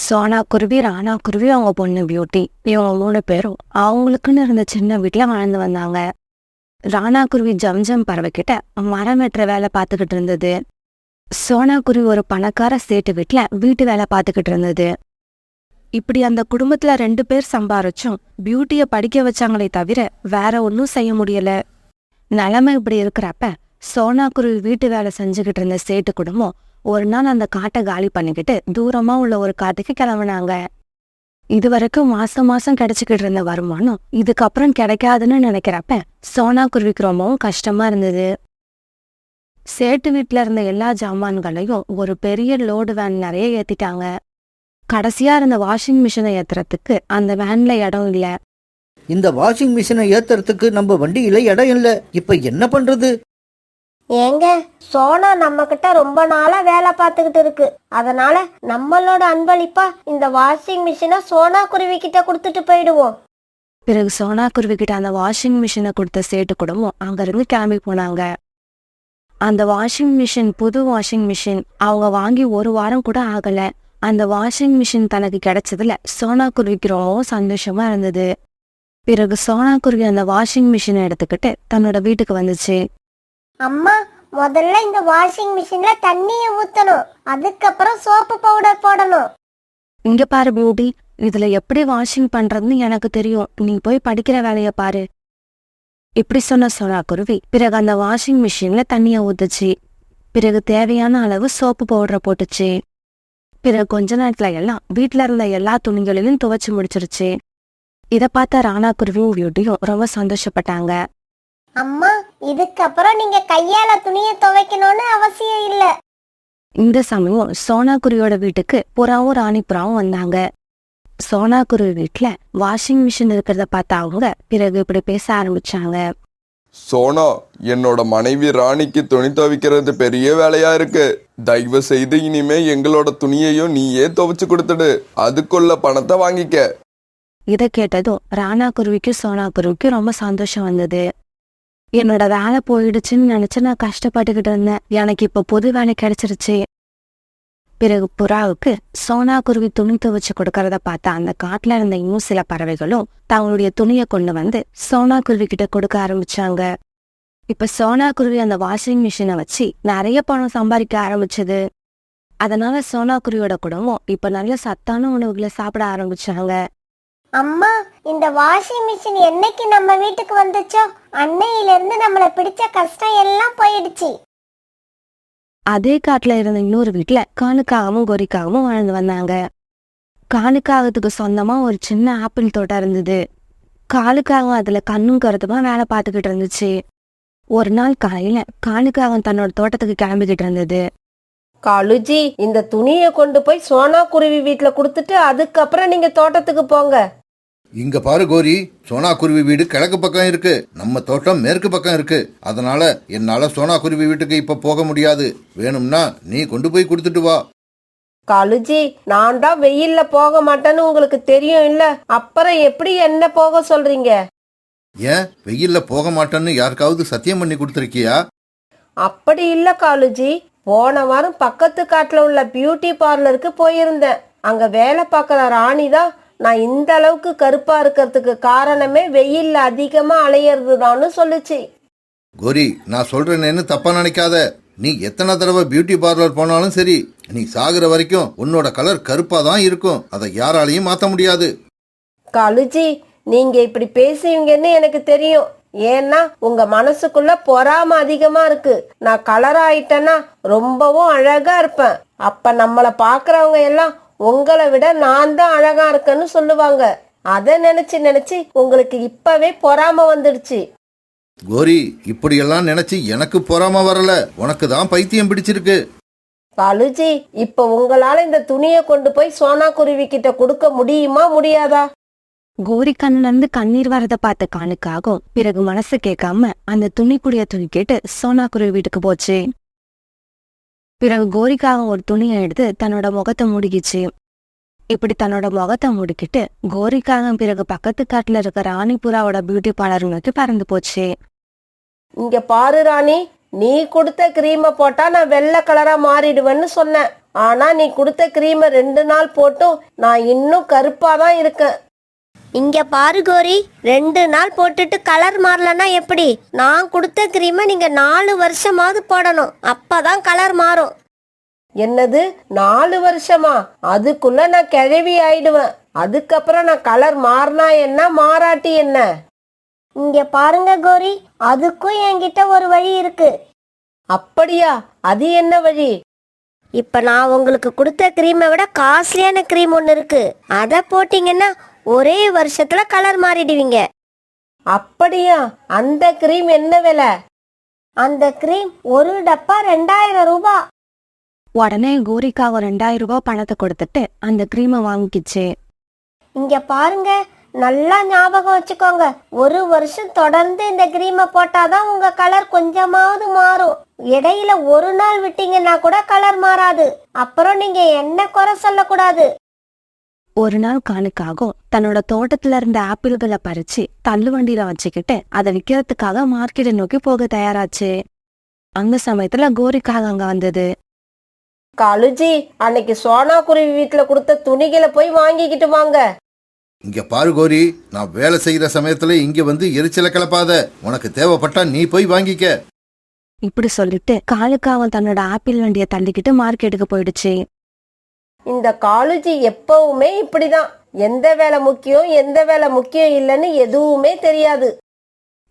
சோனா குருவி, ராணா குருவி, அவங்க பொண்ணு பியூட்டி. இவங்க 3 பேரும் அவங்களுக்குன்னு இருந்த சின்ன வீட்டுல வாழ்ந்து வந்தாங்க. ராணா குருவி ஜம்ஜம் பறவைக்கிட்ட மரம் வெட்டுற வேலை பார்த்துக்கிட்டு இருந்தது. சோனா குருவி ஒரு பணக்கார சேட்டு வீட்டுல வீட்டு வேலை பார்த்துக்கிட்டு இருந்தது. இப்படி அந்த குடும்பத்துல 2 பேர் சம்பாரிச்சும் பியூட்டிய படிக்க வச்சாங்களே தவிர வேற ஒன்னும் செய்ய முடியல. நிலைமை இப்படி இருக்கிறப்ப சோனா குருவி வீட்டு வேலை செஞ்சுக்கிட்டு இருந்த சேட்டு குடும்பம் ஒரு நாள் அந்த காட்டை காலி பண்ணிக்கிட்டு தூரமா உள்ள ஒரு காட்டுக்கு கிளம்புனாங்க. இதுவரைக்கும் மாசம் மாசம் கிடைச்சிக்கிட்டு இருந்த வருமானம் இதுக்கப்புறம் கிடைக்காதுன்னு நினைக்கிறப்ப சோனா குருவிக்கு ரொம்பவும் கஷ்டமா இருந்தது. சேட்டு வீட்டுல இருந்த எல்லா ஜாமான்களையும் ஒரு பெரிய லோடு வேன் நிறைய ஏத்திட்டாங்க. கடைசியா இருந்த வாஷிங் மிஷினை ஏத்துறதுக்கு அந்த வேன்ல இடம் இல்ல. இந்த வாஷிங் மிஷினை ஏத்துறதுக்கு நம்ம வண்டியில இடம் இல்ல. இப்ப என்ன பண்றது? ஏங்க, சோனா நம்ம கிட்ட ரொம்ப நாளா வேலை பார்த்துக்கிட்டு இருக்கு. அதனால நம்மளோட அன்பளிப்பா இந்த வாஷிங் மிஷினை சோனா குருவி கிட்ட கொடுத்துட்டு போயிடுவோம். பிறகு சோனா குருவி கிட்ட அந்த வாஷிங் மிஷினை கொடுத்த சேட்டு குடும்பம் அங்கிருந்து கிளம்பி போனாங்க. அந்த வாஷிங் மிஷின் புது வாஷிங் மிஷின். அவங்க வாங்கி 1 வாரம் கூட ஆகல. அந்த வாஷிங் மிஷின் தனக்கு கிடைச்சதுல சோனா குருவிக்கு ரொம்ப சந்தோஷமா இருந்தது. பிறகு சோனா குருவி அந்த வாஷிங் மிஷினை எடுத்துக்கிட்டு தன்னோட வீட்டுக்கு வந்துச்சு. அம்மா, முதல்ல இந்த வாஷிங் மிஷின்ல தண்ணிய ஊத்தணும். அதுக்கப்புறம் சோப்பு பவுடர் போடணும். இங்க பாரு பியூட்டி, இதுல எப்படி வாஷிங் பண்றதுன்னு எனக்கு தெரியும். நீ போய் படிக்கிற வேலைய பாரு. இப்படி சொன்ன சோனா குருவி பிறகு அந்த வாஷிங் மிஷின்ல தண்ணிய ஊத்துச்சு. பிறகு தேவையான அளவு சோப்பு பவுடரை போட்டுச்சு. பிறகு கொஞ்ச நேரத்துல எல்லாம் வீட்டுல இருந்த எல்லா துணிகளையும் துவைச்சு முடிச்சிருச்சு. இத பார்த்த ராணா குருவியும் பியூட்டியும் ரொம்ப சந்தோஷப்பட்டாங்க. அம்மா, இதுக்கப்புறம் நீங்க கையால துணியை துவைக்கணும்னு அவசியம் இல்ல. இந்த சமயம் சோனா குருவியோட வீட்டுக்கு புறாவும் ராணி புறாவும் வந்தாங்க. சோனா குருவி வீட்டுல வாஷிங் மிஷின் இருக்கிறத பார்த்த அவங்க பிறகு இப்படி பேச ஆரம்பிச்சாங்க. சோனா, என்னோட மனைவி ராணிக்கு துணி துவைக்கிறது பெரிய வேலையா இருக்கு. தயவு செய்து இனிமே எங்களோட துணியையும் நீயே துவைச்சு கொடுத்துடு. அதுக்குள்ள பணத்தை வாங்கிக்க. இதை கேட்டதும் ராணா குருவிக்கு சோனா குருவிக்கு ரொம்ப சந்தோஷம் வந்தது. என்னோட வேலை போயிடுச்சுன்னு நினைச்சு நான் கஷ்டப்பட்டுக்கிட்டு இருந்தேன். எனக்கு இப்ப புது வேலை கிடைச்சிருச்சு. பிறகு புறாவுக்கு சோனா குருவி துணி துவைச்சு கொடுக்கறத பார்த்தா அந்த காட்டுல இருந்த இன்னும் சில பறவைகளும் தங்களுடைய துணியை கொண்டு வந்து சோனா குருவி கிட்ட கொடுக்க ஆரம்பிச்சாங்க. இப்ப சோனா குருவி அந்த வாஷிங் மிஷினை வச்சு நிறைய பணம் சம்பாதிக்க ஆரம்பிச்சது. அதனால சோனா குருவியோட குடும்பம் இப்ப நல்ல சத்தான உணவுகளை சாப்பிட ஆரம்பிச்சாங்க. அம்மா, இந்த வாஷிங் மிஷின் என்னைக்கு நம்ம வீட்டுக்கு வந்துச்சோ அன்னையில இருந்து நம்மள பிடிச்ச கஷ்டம் எல்லாம் போயிடுச்சு. அதே காட்டுல இருந்த இன்னொரு வீட்டுல காணுக்காகவும் கோரிக்காகவும் வாழ்ந்து வந்தாங்க. காணுக்காகத்துக்கு சொந்தமா ஒரு சின்ன ஆப்பிள் தோட்டம் இருந்தது. காலுக்காகவும் அதுல கண்ணும் கருத்துமா வேலை பார்த்துக்கிட்டு இருந்துச்சு. ஒரு நாள் காலையில காணுக்காகவும் தன்னோட தோட்டத்துக்கு கிளம்பிக்கிட்டு இருந்தது. காலுஜி, இந்த துணியை கொண்டு போய் சோனா குருவி வீட்டுல கொடுத்துட்டு அதுக்கப்புறம் நீங்க தோட்டத்துக்கு போங்க. இங்க பாரு கோரி, சோனா குருவி வீடு கிழக்கு பக்கம் இருக்கு, நம்ம தோட்டம் மேற்கு பக்கம் இருக்கு. அதனால என்னால சோனா குருவி வீட்டுக்கு இப்ப போக முடியாது. வேணும்னா நீ கொண்டு போய் கொடுத்துட்டு வா. காலுஜி, நான் தான் வெயில்ல போக மாட்டேன்னு உங்களுக்கு தெரியும் இல்ல, அப்புறம் எப்படி என்ன போக சொல்றீங்க? ஏன் வெயில்ல போக மாட்டேன்னு யாருக்காவது சத்தியம் பண்ணி கொடுத்துருக்கியா? அப்படி இல்ல காலுஜி, போன வாரம் பக்கத்து காட்டுல உள்ள பியூட்டி பார்லருக்கு போயிருந்தேன். அங்க வேலை பார்க்கற ராணி தான் நான் இந்த அளவுக்கு கருப்பா இருக்கிறதுக்கு காரணமே வெயில்ல அதிகமா அலையறதுதான்னு சொல்லுச்சு. கோரி, நான் சொல்றேன்னு தப்பா நினைக்காத. நீ எத்தனை தடவை பியூட்டி பார்லர் போனாலும் சரி, நீ சாகுற வரைக்கும் உன்னோட கலர் கருப்பா தான் இருக்கும். அதை யாராலையும் மாத்த முடியாது. காலுஜி, நீங்க இப்படி பேசுவீங்கன்னு எனக்கு தெரியும். ஏன்னா உங்க மனசுக்குள்ள பொறாம அதிகமா இருக்கு. நான் கலர் ஆயிட்டேன்னா ரொம்பவும் அழகா இருப்பேன். அப்ப நம்மள பாக்குறவங்க எல்லாம் உங்களை விட நான் தான் அழகா இருக்கேன்னு சொல்லுவாங்க. அத நினைச்சு நினைச்சு உங்களுக்கு இப்பவே பொறாம வந்துடுச்சு. கோரி, இப்படியெல்லாம் நினைச்சு எனக்கு பொறாம வரல, உனக்கு தான் பைத்தியம் பிடிச்சிருக்கு. காலுஜி, இப்ப உங்களால இந்த துணியை கொண்டு போய் சோனா குருவி கிட்ட கொடுக்க முடியுமா முடியாதா? கோரி கண்ணுல இருந்து கண்ணீர் வரத பார்த்த காணுக்காகும் பிறகு மனசு கேட்காம அந்த துணிக்குடிய தூக்கிட்டு சோனா குருவி வீட்டுக்கு போச்சு. பிறகு கோரிக்காகவும் ஒரு துணியை எடுத்து தன்னோட முகத்தை மூடிக்கிச்சு. இப்படி தன்னோட முகத்தை மூடிக்கிட்டு கோரிக்காகவும் பிறகு பக்கத்து காட்டுல இருக்க ராணி புறாவோட பியூட்டி பார்லர் நோக்கி பறந்து போச்சு. இங்க பாரு ராணி, நீ கொடுத்த கிரீமை போட்டா நான் வெள்ளை கலரா மாறிடுவேன்னு சொன்னேன். ஆனா நீ கொடுத்த கிரீமை 2 நாள் போட்டும் நான் இன்னும் கருப்பா தான் இருக்கேன். இங்க பாரு கோரி, 2 நாள் போட்டுட்டு கலர் மாறலன்னா எப்படி? நான் கொடுத்த கிரீமை நீங்க 4 வருஷமாவது போடணும், அப்பதான் கலர் மாறும். என்னது 4 வருஷமா? அதுக்குள்ள நான் கிழவி ஆயிடுவேன். அதுக்கப்புறம் நான் கலர் மாறினா என்ன மாறாட்டி என்ன? இங்க பாருங்க கோரி, அதுக்கும் என்கிட்ட ஒரு வழி இருக்கு. அப்படியா? அது என்ன வழி? இப்ப நான் உங்களுக்கு கொடுத்த கிரீமை விட காஸ்ட்லியான கிரீம் ஒன்று இருக்கு. அதை போட்டீங்கன்னா ஒரே வருஷத்துல கலர் மாறிடுவீங்க. அப்படியா? அந்த கிரீம் என்ன விலை? அந்த கிரீம் ஒரு டப்பா 2000 ரூபாய். உடனே கோரிக்காக 2000 ரூபாய் பணத்தை கொடுத்துட்டு அந்த கிரீமை வாங்கிக்கிச்சு. இங்க பாருங்க, நல்லா ஞாபகம் வச்சுக்கோங்க, ஒரு வருஷம் தொடர்ந்து இந்த கிரீமை போட்டாதான் உங்க கலர் கொஞ்சமாவது மாறும். இடையில ஒரு நாள் விட்டீங்கன்னா கூட கலர் மாறாது. அப்புறம் நீங்க என்ன குறை சொல்லக்கூடாது. ஒரு நாள் காணுக்காகவும் தன்னோட தோட்டத்துல இருந்த ஆப்பிள்களை பறிச்சு தள்ளுவண்டியில வச்சுக்கிட்டு அதை விற்கிறதுக்காக மார்க்கெட்டை நோக்கி போக தயாராச்சு. அந்த சமயத்துல கோரிக்காக அங்க வந்தது. காலுஜி, அன்னைக்கு சோனா குருவி வீட்டுல கொடுத்த துணிகளை போய் வாங்கிக்கிட்டு வாங்க. இங்க பாரு கோரி, நான் வேலை செய்யற சமயத்துல இங்க வந்து எரிச்சலை கிளப்பாத. உனக்கு தேவைப்பட்டா நீ போய் வாங்கிக்க. இப்படி சொல்லிட்டு காலுக்காவும் தன்னோட ஆப்பிள் வண்டியை தள்ளிக்கிட்டு மார்க்கெட்டுக்கு போயிடுச்சு. இந்த காலுஜி எப்பவுமே இப்படிதான். எந்த வேலை முக்கியம் எந்த வேலை முக்கியம் இல்லைன்னு எதுவுமே தெரியாது.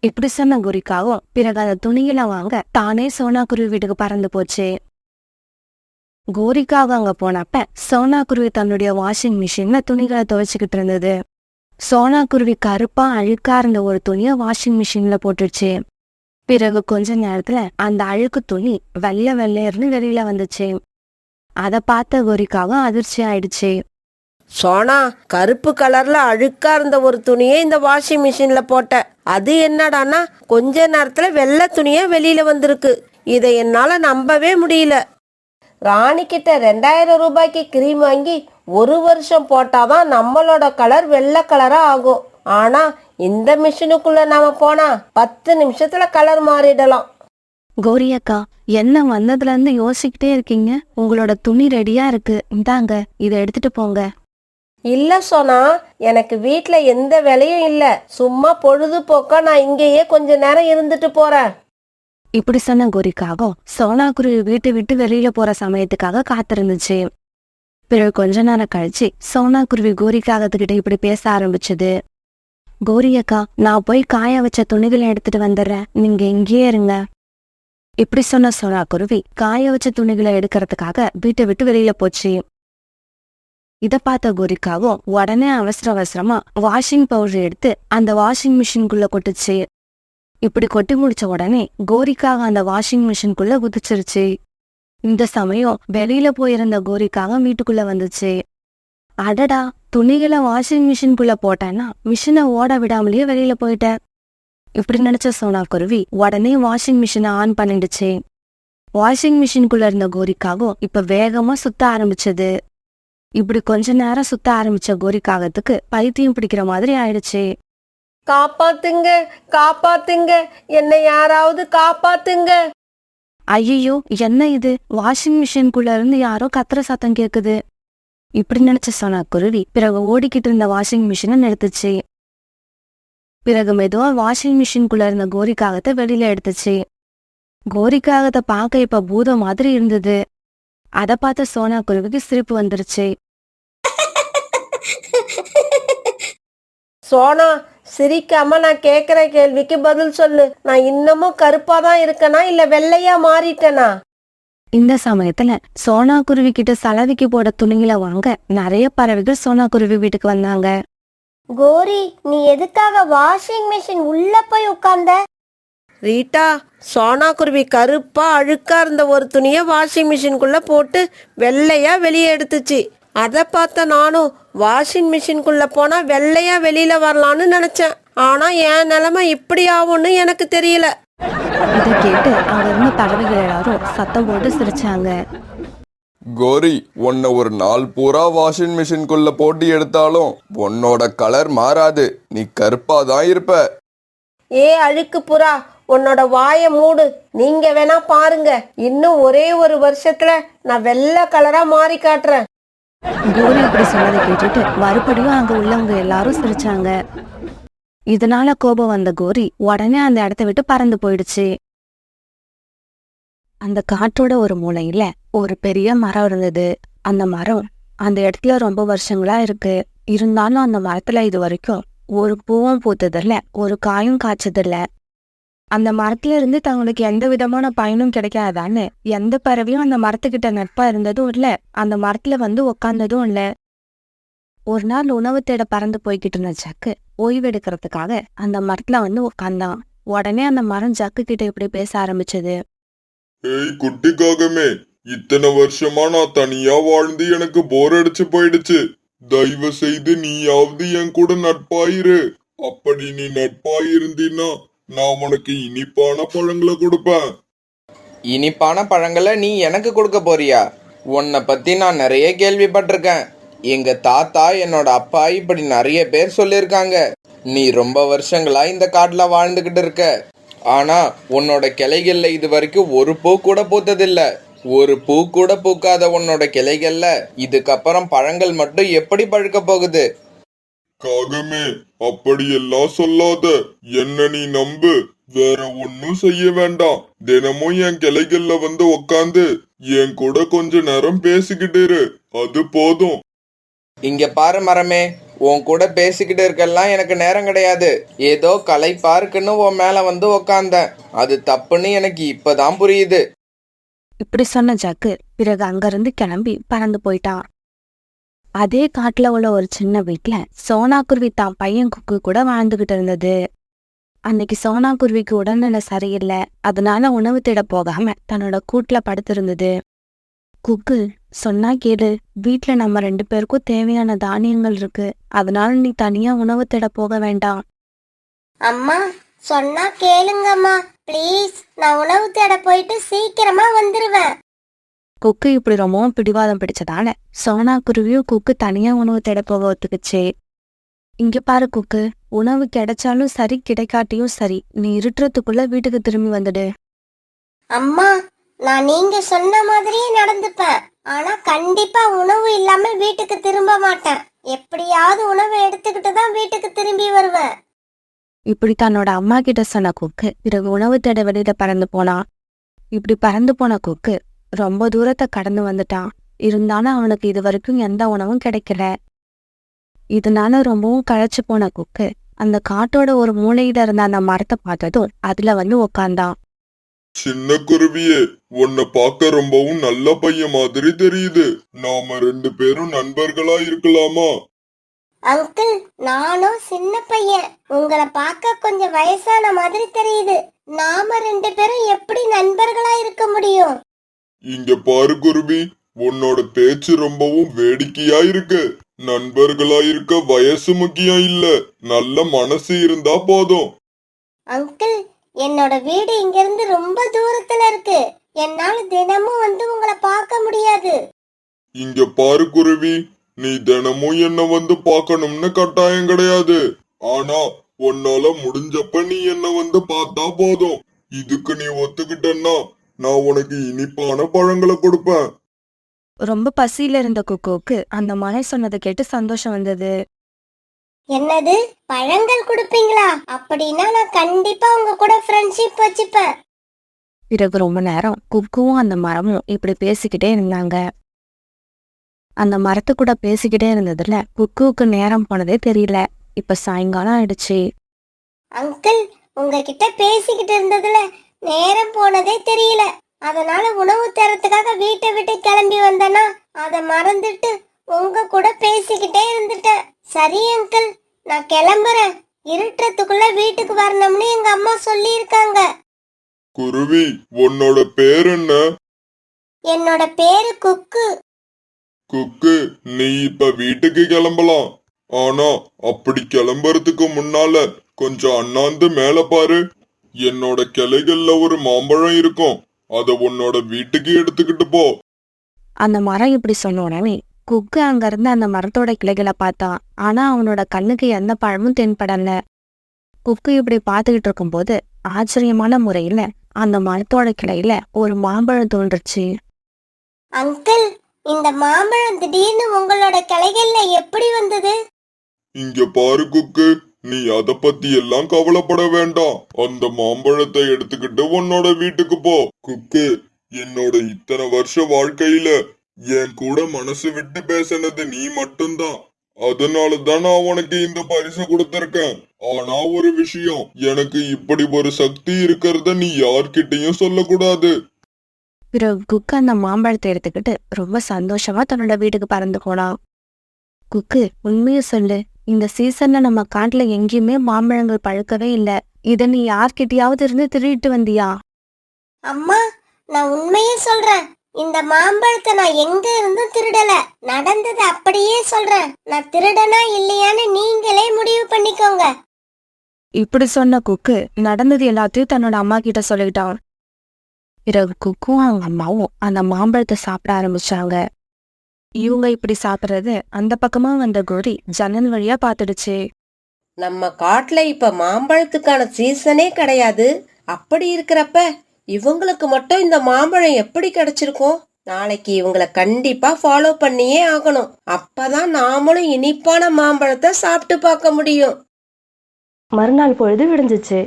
இப்படி சொன்ன கோரிக்காவும் பிறகு அந்த துணிகளை வாங்க தானே சோனா குருவி வீட்டுக்கு பறந்து போச்சு. கோரிக்காக அங்க போனப்ப சோனா குருவி தன்னுடைய வாஷிங் மிஷின்ல துணிகளை துவைச்சுக்கிட்டு இருந்தது. சோனா குருவி கருப்பா அழுக்கா இருந்த ஒரு துணியை வாஷிங் மிஷின்ல போட்டுடுச்சு. பிறகு கொஞ்ச நேரத்துல அந்த அழுக்கு துணி வெள்ளை வெள்ளையர்னு வெளியில வந்துச்சு. அதை பார்த்த கோரிக்காவும் அதிர்ச்சி ஆயிடுச்சு. சோனா, கருப்பு கலர்ல அழுக்கா இருந்த ஒரு துணியை இந்த வாஷிங் மிஷின்ல போட்ட. அது என்னடான்னா கொஞ்ச நேரத்துல வெள்ளை துணியா வெளியில வந்திருக்கு. இதை என்னால நம்பவே முடியல. ராணி கிட்ட 2000 ரூபாய்க்கு கிரீம் வாங்கி ஒரு வருஷம் போட்டாதான் நம்மளோட கலர் வெள்ளை கலரா ஆகும். ஆனா இந்த மிஷினுக்குள்ள நாம போனா 10 நிமிஷத்துல கலர் மாறிடலாம். கோரி அக்கா, என்ன வந்ததுல இருந்து யோசிக்கிட்டே இருக்கீங்க? உங்களோட துணி ரெடியா இருக்கு, இந்தாங்க இதை எடுத்துட்டு போங்க. இல்ல சோனா, எனக்கு வீட்ல எந்த வேலையும் இல்ல. சும்மா பொழுதுபோக்கா நான் இங்கேயே கொஞ்ச நேரம் இருந்துட்டு போறேன். இப்படி சொன்ன கோரிக்காகவும் சோனா குருவி வீட்டை விட்டு வெளியில போற சமயத்துக்காக காத்திருந்துச்சு. பிறகு கொஞ்ச நேரம் கழிச்சு சோனா குருவி கோரிக்காகத்துக்கிட்ட இப்படி பேச ஆரம்பிச்சது. கோரி அக்கா, நான் போய் காய வச்ச துணிகளை எடுத்துட்டு வந்துடுறேன், நீங்க இங்கேயே இருங்க. இப்படி சொன்ன சோனா குருவி காய வச்ச துணிகளை எடுக்கிறதுக்காக வீட்டை விட்டு வெளியில போச்சு. இத பார்த்த கோரிக்காவும் உடனே அவசர அவசரமா வாஷிங் பவுடர் எடுத்து அந்த வாஷிங் மிஷின்குள்ள கொட்டுச்சு. இப்படி கொட்டி முடிச்ச உடனே கோரிக்காக அந்த வாஷிங் மிஷின்குள்ள குதிச்சிருச்சு. இந்த சமயம் வெளியில போயிருந்த கோரிக்காக வீட்டுக்குள்ள வந்துச்சு. அடடா, துணிகளை வாஷிங் மிஷின்குள்ள போட்டேன்னா மிஷினை ஓட விடாமலேயே வெளியில போயிட்டேன். இப்படி நினைச்ச சோனா குருவி உடனே வாஷிங் மிஷினை ஆன் பண்ணிடுச்சு. வாஷிங் மிஷின்குள்ள இருந்த கோரிக்காகவும் இப்ப வேகமா சுத்த ஆரம்பிச்சது. இப்படி கொஞ்ச நேரம் சுத்த ஆரம்பிச்ச கோரிக்காகத்துக்கு பைத்தியம் பிடிக்கிற மாதிரி ஆயிடுச்சு. காப்பாத்துங்க, காப்பாத்துங்க, என்னை யாராவது காப்பாத்துங்க. ஐயோ, என்ன இது? வாஷிங் மிஷின்குள்ள இருந்து யாரோ கத்துற சத்தம் கேக்குது. இப்படி நினைச்ச சோனா குருவி பிறகு ஓடிக்கிட்டு இருந்த வாஷிங் மிஷினை நிறுத்துச்சு. பிறகு மெதுவா வாஷிங் மிஷின்குள்ள இருந்த கோரிக்காகத்தை வெளியில எடுத்துச்சு. கோரிக்காகத்தை பார்க்க இப்ப பூதம் மாதிரி இருந்தது. அதை பார்த்த சோனா குருவிக்கு சிரிப்பு வந்துருச்சு. சோனா, சிரிக்காம நான் கேக்குற கேள்விக்கு பதில் சொல்லு. நான் இன்னமும் கருப்பா தான் இருக்கனா இல்ல வெள்ளையா மாறிட்டனா? இந்த சமயத்துல சோனா குருவி கிட்ட சலவைக்கு போட துணிகளை வாங்க நிறைய பறவைகள் சோனா குருவி வீட்டுக்கு வந்தாங்க. கோரி, நீ எதுக்காக வாஷிங் மிஷின் உள்ள போய் உட்கார்ந்த? ரீட்டா, சோனா குருவி கருப்பா அழுக்கா இருந்த ஒரு துணியை வாஷிங் மிஷின்குள்ள போட்டு வெள்ளையா வெளியே எடுத்துச்சு. அதை பார்த்த நானும் வாஷிங் மிஷின்குள்ள போனா வெள்ளையா வெளியில வரலான்னு நினைச்சேன். ஆனா என் நிலைமை இப்படி ஆகும்னு எனக்கு தெரியல. இதை கேட்டு அங்க இருந்த பறவைகள் எல்லாரும் சத்தம் போட்டு சிரிச்சாங்க. கோரி, உன்னை ஒரு நாள் பூரா வாஷிங் மிஷின்குள்ள போட்டு எடுத்தாலும் உன்னோட கலர் மாறாது, நீ கருப்பா தான் இருப்ப. ஏ அழுக்கு புறா, உன்னோட வாயை மூடு. நீங்க வேணா பாருங்க, இன்னும் ஒரே ஒரு வருஷத்துல நான் வெள்ளை கலரா மாறி காட்டுறேன். கோரி இப்படி சொன்னதை கேட்டுட்டு மறுபடியும் அங்க உள்ளவங்க எல்லாரும் சிரிச்சாங்க. இதனால கோபம் வந்த கோரி உடனே அந்த இடத்த விட்டு பறந்து போயிடுச்சு. அந்த காட்டோட ஒரு மூலையில ஒரு பெரிய மரம் இருந்தது. அந்த மரம் அந்த இடத்துல ரொம்ப வருஷங்களா இருக்கு. இருந்தாலும் அந்த மரத்துல இது வரைக்கும் ஒரு பூவும் பூத்ததில்ல, ஒரு காயும் காய்ச்சதில்ல. அந்த மரத்துல இருந்து தங்களுக்கு எந்த விதமான பயனும் கிடைக்காதான்னு எந்த பறவையும் அந்த மரத்துக்கிட்ட நட்பா இருந்ததும் இல்ல, அந்த மரத்துல வந்து உக்காந்ததும் இல்ல. ஒரு நாள் உணவு தேட பறந்து போய்கிட்டு இருந்த ஜக்கு ஓய்வெடுக்கிறதுக்காக அந்த மரத்துல வந்து உக்காந்தான். உடனே அந்த மரம் ஜக்கு கிட்ட இப்படி பேச ஆரம்பிச்சது. ஏய் குட்டி காகமே, இத்தனை வருஷமா நான் தனியா வாழ்ந்து எனக்கு போர் அடிச்சு போயிடுச்சு. தயவு செய்து நீயாவது என் கூட நட்பாயிரு. அப்படி நீ நட்பாயிருந்தீன்னா நான் உனக்கு இனிப்பான பழங்களை கொடுப்பேன். இனிப்பான பழங்களை நீ எனக்கு கொடுக்க போறியா? உன்னை பத்தி நான் நிறைய கேள்விப்பட்டிருக்கேன். எங்க தாத்தா, என்னோட அப்பா, இப்படி நிறைய பேர் சொல்லியிருக்காங்க. நீ ரொம்ப வருஷங்களா இந்த காட்டுல வாழ்ந்துகிட்டு இருக்க. ஆனா உன்னோட கிளைகள்ல இது வரைக்கும் ஒரு பூ கூட பூத்ததில்ல. ஒரு பூ கூட பூக்காத உன்னோட கிளைகள்ல இதுக்கப்புறம் பழங்கள் மட்டும் எப்படி பழுக்க போகுது? காகமே, அப்படியெல்லாம் சொல்லாத. என்ன நீ நம்பு. வேற ஒன்னும் செய்ய வேண்டாம். தினமும் என் கிளைகள்ல வந்து உக்காந்து என் கூட கொஞ்ச நேரம் பேசிக்கிட்டு இரு. அது போதும். இங்க பாரு மரமே, உன் கூட பேசிக்கிட்டு இருக்கெல்லாம் எனக்கு நேரம் கிடையாது. ஏதோ கலை பார்க்குன்னு உன் மேல வந்து உக்காந்தேன். அது தப்புன்னு எனக்கு இப்பதான் புரியுது. இப்படி சொன்ன ஜக்கு பிறகு அங்கிருந்து கிளம்பி பறந்து போயிட்டான். அதே காட்டுல உள்ள ஒரு சின்ன வீட்டுல சோனா குருவி தான் பையன் குக்கு கூட வாழ்ந்துகிட்டு இருந்தது. அன்னைக்கு சோனா குருவிக்கு உடல்நிலை சரியில்லை. அதனால உணவு தேட போகாம தன்னோட கூட்டுல படுத்திருந்தது. குக்கு, சொன்னா கேளு, வீட்டுல நம்ம 2 பேருக்கும் தேவையான தானியங்கள் இருக்கு. அதனால நீ தனியா உணவு தேட போக வேண்டாம். அம்மா சொன்னா கேளுங்கம்மா ப்ளீஸ். நான் உணவு தேட போயிட்டு சீக்கிரமா வந்துருவேன். குக்கு இப்படி ரொம்பவும் பிடிவாதம் பிடிச்சதால சோனா குருவியும் குக்கு தனியா உணவு தேட போக ஒத்துக்குச்சு. இங்க பாரு குக்கு, உணவு கிடைச்சாலும் சரி கிடைக்காட்டியும் சரி, நீ இருட்டுறதுக்குள்ள வீட்டுக்கு திரும்பி வந்துடு. அம்மா நான் நீங்க சொன்ன மாதிரியே நடந்துப்பேன். ஆனா கண்டிப்பா உணவு இல்லாம வீட்டுக்கு திரும்ப மாட்டேன். எப்படியாவது உணவு எடுத்துக்கிட்டு தான் வீட்டுக்கு திரும்பி வருவேன். இப்படி தன்னோட அம்மா கிட்ட சொன்ன குக்கு பிறகு உணவு தேட வெளியில பறந்து போனான். இப்படி பறந்து போன குக்கு ரொம்ப தூரத்தை கடந்து வந்துட்டான். இருந்தாலும் அவனுக்கு இது வரைக்கும் எந்த உணவும் கிடைக்கல. இதனால ரொம்பவும் களைச்சு போன குக்கு அந்த காட்டோட ஒரு மூலையில இருந்த அந்த மரத்தை பார்த்ததும் அதுல வந்து உக்காந்தான். சின்ன குருவியே, உன்னை பார்க்க ரொம்பவும் நல்ல பையன் மாதிரி தெரியுது. நாம 2 பேரும் நண்பர்களா இருக்கலாமா? அங்கிள், நானும் சின்ன பையன். உங்களை பார்க்க கொஞ்சம் வயசான மாதிரி தெரியுது. நாம 2 பேரும் எப்படி நண்பர்களா இருக்க முடியும்? இங்க பாரு குருவி, உன்னோட பேச்சு ரொம்பவும் வேடிக்கையா இருக்கு. நண்பர்களா இருக்க வயசு முக்கியம் இல்ல, நல்ல மனசு இருந்தா போதும். அங்கிள், என்னோட வீடு இங்க இருந்து ரொம்ப தூரத்துல இருக்கு. என்னால தினமும் வந்து உங்களை பார்க்க முடியாது. இங்க பாரு குருவி, நீ தினமும் என்ன வந்து பார்க்கணும்னு கட்டாயம் கிடையாது. ஆனா உன்னால முடிஞ்சப்ப நீ என்ன வந்து பார்த்தா போதும். இதுக்கு நீ ஒத்துக்கிட்டன்னா நான் உனக்கு இனிப்பான பழங்களை கொடுப்பேன். ரொம்ப பசியில இருந்த குக்குவுக்கு அந்த மலை சொன்னதை கேட்டு சந்தோஷம் வந்தது. என்னது, பழங்கள் கொடுப்பீங்களா? அப்படின்னா நான் கண்டிப்பா உங்க கூட ஃப்ரெண்ட்ஷிப் வச்சுப்பேன். பிறகு ரொம்ப நேரம் குக்குவும் அந்த மரமும் இப்படி பேசிக்கிட்டே இருந்தாங்க. அந்த மரத்து கூட பேசிக்கிட்டே இருந்ததுல குக்குவுக்கு நேரம் போனதே தெரியல. இப்ப சாயங்காலம் ஆயிடுச்சு. அங்கிள், உங்ககிட்ட பேசிக்கிட்டு இருந்ததுல நேரம் போனதே தெரியல. அதனால உணவு தரத்துக்காக வீட்டை விட்டு கிளம்பி வந்தேனா அதை மறந்துட்டு உங்க கூட பேசிக்கிட்டே இருந்துட்டேன். சரி அங்கிள், நான் கிளம்புறேன். இருட்டுறதுக்குள்ள வீட்டுக்கு வரணும்னு எங்க அம்மா சொல்லி இருக்காங்க. குருவி, உன்னோட பேர் என்ன? என்னோட பேரு குக்கு. குக்கு, நீ இப்ப வீட்டுக்கு கிளம்பலாம். ஆனா அப்படி கிளம்புறதுக்கு முன்னால கொஞ்சம் அண்ணாந்து மேல பாரு. என்னோட கிளைகள்ல ஒரு மாம்பழம் இருக்கும். அத உன்னோட வீட்டுக்கு எடுத்துக்கிட்டு போ. அந்த மரம் இப்படி சொன்ன உடனே குக்கு அங்க இருந்து அந்த மரத்தோட கிளைகளை பார்த்தான். ஆனா அவனோட கண்ணுக்கு எந்த பழமும் தென்படல. குக்கு இப்படி பார்த்துக்கிட்டு இருக்கும்போது ஆச்சரியமான முறையில அந்த மரத்தோட கிளையில ஒரு மாம்பழம் தோன்றுச்சு. அங்கிள், இந்த மாம்பழம் திடீர்னு உங்களோட கிளைகள்ல எப்படி வந்தது? இங்க பாரு குக்கு, நீ அத பத்தி எல்லாம் கவலைப்பட வேண்டாம். அந்த மாம்பழத்தை எடுத்துக்கிட்டு உன்னோட வீட்டுக்கு போ. குக்கு, என்னோட இத்தனை வருஷ வாழ்க்கையில என் கூட மனசு விட்டு பேசினது நீ மட்டும்தான். அதனாலதான் நான் உனக்கு இந்த பரிசு கொடுத்திருக்கேன். ஆனா ஒரு விஷயம், எனக்கு இப்படி ஒரு சக்தி இருக்கிறத நீ யார்கிட்டயும் சொல்லக்கூடாது. பிறகு குக்கு அந்த மாம்பழத்தை எடுத்துக்கிட்டு ரொம்ப சந்தோஷமா தன்னோட வீட்டுக்கு பறந்து போனான். குக்கு, உண்மையை சொல்லு, இந்த சீசன்ல நம்ம காட்டுல எங்கேயுமே மாம்பழங்கள் பழுக்கவே இல்ல. இத நீ யார்கிட்டயாவது இருந்து திருடிட்டு வந்தியா? அம்மா, நான் உண்மையே சொல்றேன். இந்த மாம்பழத்தை நான் எங்க இருந்தும் திருடல. நடந்தது அப்படியே சொல்றேன். நான் திருடனா இல்லையான்னு நீங்களே முடிவு பண்ணிக்கோங்க. இப்படி சொன்ன குக்கு நடந்தது எல்லாத்தையும் தன்னோட அம்மா கிட்ட சொல்லிட்டான். பிறகு குக்கும் அவங்க அம்மாவும் அந்த மாம்பழத்தை சாப்பிட ஆரம்பிச்சாங்க. இவங்க இப்படி சாப்பிடுறது அந்த பக்கமா வந்த கோரி ஜன்னல் வழியா பாத்துடுச்சு. நம்ம காட்டுல இப்ப மாம்பழத்துக்கான சீசனே கிடையாது. அப்படி இருக்கிறப்ப இவங்களுக்கு மட்டும் இந்த மாம்பழம் எப்படி கிடைச்சிருக்கும்? நாளைக்கு இவங்கள கண்டிப்பா ஃபாலோ பண்ணியே ஆகணும். அப்பதான் நாமளும் இனிப்பான மாம்பழத்தை சாப்பிட்டு பார்க்க முடியும். மறுநாள் பொழுது விடிஞ்சிச்சு.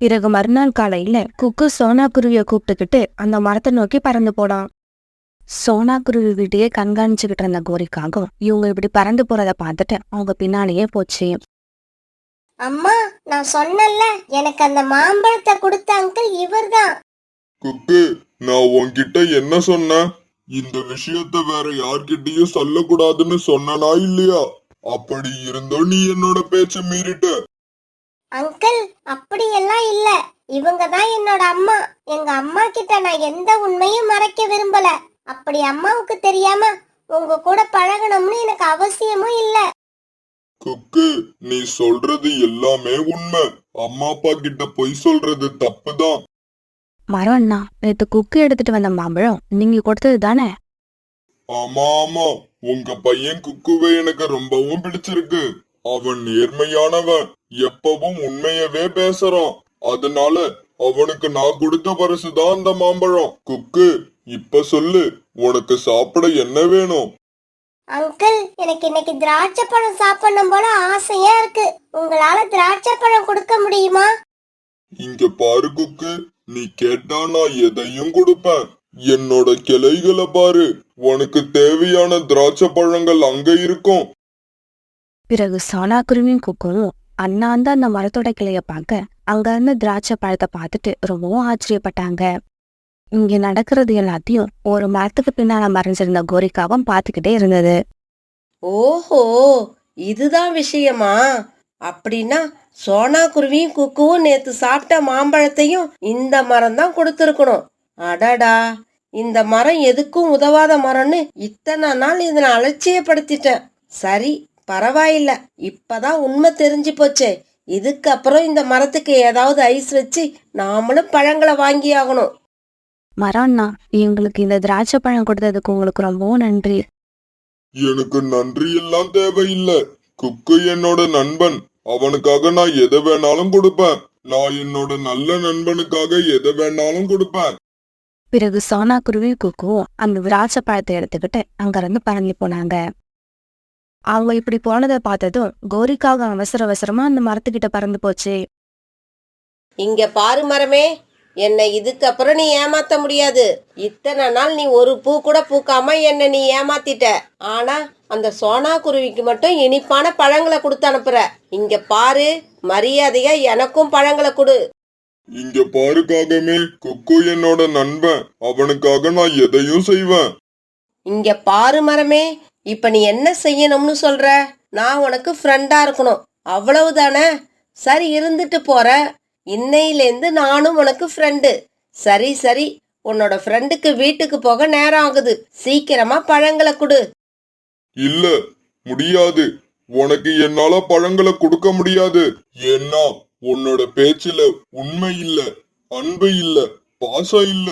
பிறகு மறுநாள் காலையில குக்கு சோனா குருவிய கூப்பிட்டுக்கிட்டு அந்த மரத்தை நோக்கி பறந்து போனான். சோனா குருவி வீட்டையே கண்காணிச்சுக்கிட்டு இருந்த கோரிக்காகவும் இவங்க இப்படி பறந்து போறத பார்த்துட்டு அவங்க பின்னாலேயே போச்சு. அம்மா, நான் சொன்னேன்ல, எனக்கு அந்த மாம்பழத்தை கொடுத்த அங்கிள் இவர்தான். குக்கு, நான் உன்கிட்ட என்ன சொன்னேன்? இந்த விஷயத்த வேற யார்கிட்டயும் சொல்லக்கூடாதுன்னு சொன்னனா இல்லையா? அப்படி இருந்தும் நீ என்னோட பேச்ச மீறிட்ட. அங்கிள், அப்படியெல்லாம் இல்ல. இவங்க தான் என்னோட அம்மா. எங்க அம்மா கிட்ட நான் எந்த உண்மையும் மறைக்க விரும்பல. அப்படி அம்மாவுக்கு தெரியாம உங்க கூட பழகணும்னு எனக்கு அவசியமும் இல்ல. குக்கு, நீ சொல்றது எல்லாமே உண்மை. அம்மா அப்பா கிட்ட பொய் சொல்றது தப்புதான். மரம் அண்ணா, நேத்து குக்கு எடுத்துட்டு வந்த மாம்பழம் நீங்க கொடுத்தது தானே? ஆமா ஆமா, உங்க பையன் குக்குவை எனக்கு ரொம்பவும் பிடிச்சிருக்கு. அவன் நேர்மையானவன், எப்பவும் உண்மையவே பேசுறான். அதனால அவனுக்கு நான் கொடுத்த பரிசுதான் அந்த மாம்பழம். குக்கு, இப்ப சொல்லு, உனக்கு சாப்பிட என்ன வேணும்? அங்கிள், எனக்கு இன்னைக்கு திராட்சை பழம் சாப்பிடணும் போல ஆசையா இருக்கு. உங்களால திராட்சை பழம் கொடுக்க முடியுமா? இங்க பாரு குக்கு, நீ கேட்டா நான் எதையும் கொடுப்பேன். என்னோட கிளைகளை பாரு, உனக்கு தேவையான திராட்சை பழங்கள் அங்க இருக்கும். பிறகு சோனா குருவியும் குக்கும் அண்ணாந்து அந்த மரத்தோட கிளைய பார்க்க அங்க இருந்த திராட்சை பழத்தை பார்த்துட்டு ரொம்பவும் ஆச்சரியப்பட்டாங்க. இங்க நடக்கிறது எல்லாத்தையும் ஒரு மரத்துக்கு பின்னால மறைஞ்சிருந்த கோரிக்காவும் பார்த்துக்கிட்டே இருந்தது. ஓஹோ, இதுதான் விஷயமா? அப்படின்னா சோனா குருவியும் குக்குவும் நேத்து சாப்பிட்ட மாம்பழத்தையும் இந்த மரம் தான் கொடுத்துருக்கணும். அடடா, இந்த மரம் எதுக்கும் உதவாத மரம்னு இத்தனை நாள் இதனை அலட்சியப்படுத்திட்டேன். சரி, பரவாயில்ல, இப்பதான் உண்மை தெரிஞ்சு போச்சே. இதுக்கப்புறம் இந்த மரத்துக்கு ஏதாவது ஐஸ் வச்சு நாமளும் பழங்களை வாங்கி ஆகணும். மரம்னா, எங்களுக்கு இந்த திராட்சை பழம் கொடுத்ததுக்கு உங்களுக்கு ரொம்பவும் நன்றி. எனக்கு நன்றி எல்லாம் தேவையில்லை. குக்கு என்னோட நண்பன். அவனுக்காக நான் எதை வேணாலும் கொடுப்பேன். நான் என்னோட நல்ல நண்பனுக்காக எதை வேணாலும் கொடுப்பேன். பிறகு சோனா குருவி குக்கும் அந்த திராட்சை பழத்தை எடுத்துக்கிட்டு அங்க இருந்து பறந்து போனாங்க. அவங்க இப்படி போனதை பார்த்ததும் கோரிக்காக அவசர அவசரமா அந்த மரத்துக்கிட்ட பறந்து போச்சு. இங்க பாரு மரமே, என்னை இதுக்கப்புறம் நீ ஏமாத்த முடியாது. இத்தனை நாள் நீ ஒரு பூ கூட பூக்காம என்னை நீ ஏமாத்திட்ட. ஆனா அந்த சோனா குருவிக்கு மட்டும் இனிப்பான பழங்களை கொடுத்து அனுப்புற. இங்க பாரு, மரியாதையா எனக்கும் பழங்களை கொடு. இங்க பாரு காகமே, குக்கு என்னோட நண்பன். அவனுக்காக நான் எதையும் செய்வேன். இங்க பாரு மரமே, இப்ப நீ என்ன செய்யணும்னு சொல்ற? நான் உனக்கு ஃப்ரெண்டா இருக்கணும், அவ்வளவுதானே? சரி, இருந்துட்டு போற. இன்னையிலேருந்து நானும் உனக்கு ஃப்ரெண்டு. சரி சரி, உன்னோட ஃப்ரெண்டுக்கு வீட்டுக்கு போக நேரம் ஆகுது. சீக்கிரமா பழங்களை கொடு. இல்ல, முடியாது. உனக்கு என்னால பழங்களை கொடுக்க முடியாது. ஏன்னா உன்னோட பேச்சுல உண்மை இல்ல, அன்பு இல்ல, பாசம் இல்ல.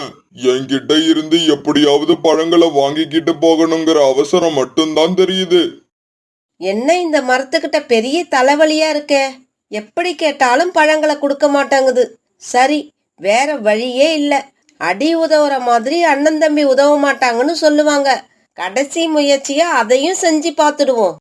என்கிட்ட இருந்து எப்படியாவது பழங்களை வாங்கிக்கிட்டு போகணுங்கிற அவசரம் மட்டும்தான் தெரியுது. என்ன இந்த மரத்துக்கிட்ட பெரிய தலைவலியா இருக்க? எப்படி கேட்டாலும் பழங்களை கொடுக்க மாட்டாங்குது. சரி, வேற வழியே இல்ல. அடி உதவுற மாதிரி அண்ணன் தம்பி உதவ மாட்டாங்கன்னு சொல்லுவாங்க. கடைசி முயற்சியா அதையும் செஞ்சு பார்த்துடுவோம்.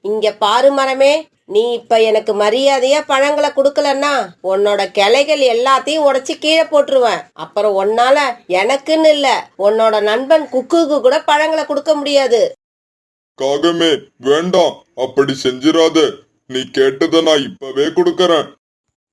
இங்க பாரு மரமே, நீ இப்ப எனக்கு மரியாதையா பழங்களை கொடுக்கலன்னா உன்னோட கிளைகள் எல்லாத்தையும் உடைச்சு கீழே போட்டுருவேன். அப்புறம் உன்னால எனக்குன்னு இல்ல, உன்னோட நண்பன் குக்குக்கு கூட பழங்களை கொடுக்க முடியாது. காகமே வேண்டாம், அப்படி செஞ்சிராத. நீ கேட்டதை நான் இப்பவே கொடுக்கறேன்.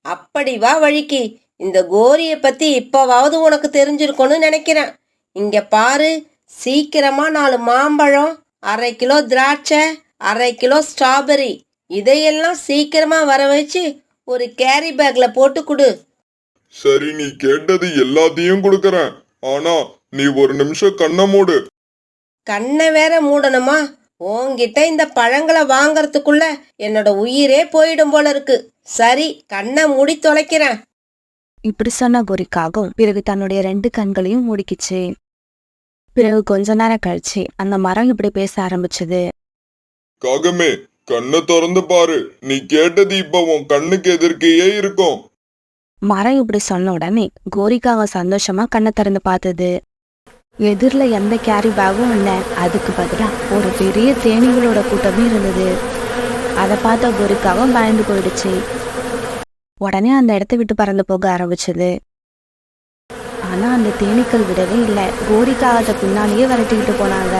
அப்படி வா வழிக்கு. இந்த கோரிய பத்தி இப்பவாவது உனக்கு தெரிஞ்சிருக்கும்னு நினைக்கிறேன். இங்க பாரு, சீக்கிரமா 4 மாம்பழம், 1/2 கிலோ திராட்சை, 1/2 கிலோ ஸ்ட்ராபெரி, இதையெல்லாம் சீக்கிரமா வர வச்சு ஒரு கேரி பேக்ல போட்டு கொடு. சரி, நீ கேட்டது எல்லாத்தையும் கொடுக்கறேன். ஆனா நீ ஒரு நிமிஷம் கண்ணை மூடு. கண்ணை வேற மூடணுமா? உன்கிட்ட இந்த பழங்களை வாங்கறதுக்குள்ள என்னோட உயிரே போயிடும் போல இருக்கு. சரி, கண்ணை மூடி தொலைக்கிறேன். இப்படி சொன்ன கோரிக்காகவும் பிறகு தன்னுடைய 2 கண்களையும் மூடிக்கிச்சு. பிறகு கொஞ்ச நேரம் கழிச்சு அந்த மரம் இப்படி பேச ஆரம்பிச்சது. காகமே, கண்ணை திறந்து பாரு. நீ கேட்டது இப்ப உன் கண்ணுக்கு எதிர்க்கையே இருக்கும். மரம் இப்படி சொன்ன உடனே கோரிக்காக சந்தோஷமா கண்ணை திறந்து பார்த்தது. எதிரில எந்த கேரி பேக்கும் இல்லை. அதுக்கு பதிலா ஒரு பெரிய தேனீகளோட கூட்டமே இருந்தது. அதை பார்த்த கோரிக்காவும் பயந்து போயிடுச்சு. உடனே அந்த இடத்த விட்டு பறந்து போக ஆரம்பிச்சது. ஆனா அந்த தேனீக்கள் விடவே இல்லை. கோரிக்காகத்தை பின்னாலேயே விரட்டிக்கிட்டு போனாங்க.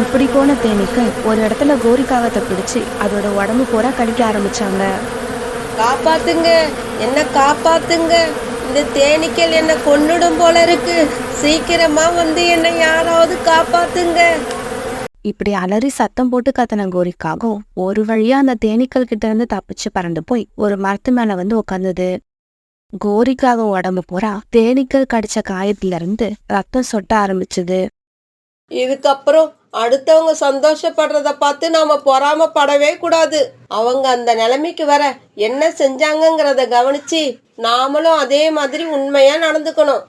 இப்படி போன தேனீக்கள் ஒரு இடத்துல கோரிக்காகத்தை பிடிச்சு அதோட உடம்பு பூரா கடிக்க ஆரம்பிச்சாங்க. காப்பாத்துங்க, என்ன காப்பாத்துங்க. இந்த தேனீக்கள் என்ன கொன்னுடும் போல இருக்கு. சீக்கிரமா வந்து என்ன யாராவது காப்பாத்துங்க. இப்படி அலறி சத்தம் போட்டு கத்தின கோரிக்காகவும் ஒரு வழியா அந்த தேனீக்கள் கிட்ட இருந்து தப்பிச்சு பறந்து போய் ஒரு மரத்து மேல வந்து உட்காந்துது. கோரிக்காக உடம்பு பூரா தேனீக்கள் கடிச்ச காயத்துல இருந்து ரத்தம் சொட்ட ஆரம்பிச்சுது. இதுக்கப்புறம் அடுத்தவங்க சந்தோஷப்படுறத பார்த்து நாம பொறாமப்படவே கூடாது. அவங்க அந்த நிலைமைக்கு வர என்ன செஞ்சாங்கங்கிறத கவனிச்சு நாமளும் அதே மாதிரி உண்மையா நடந்துக்கணும்.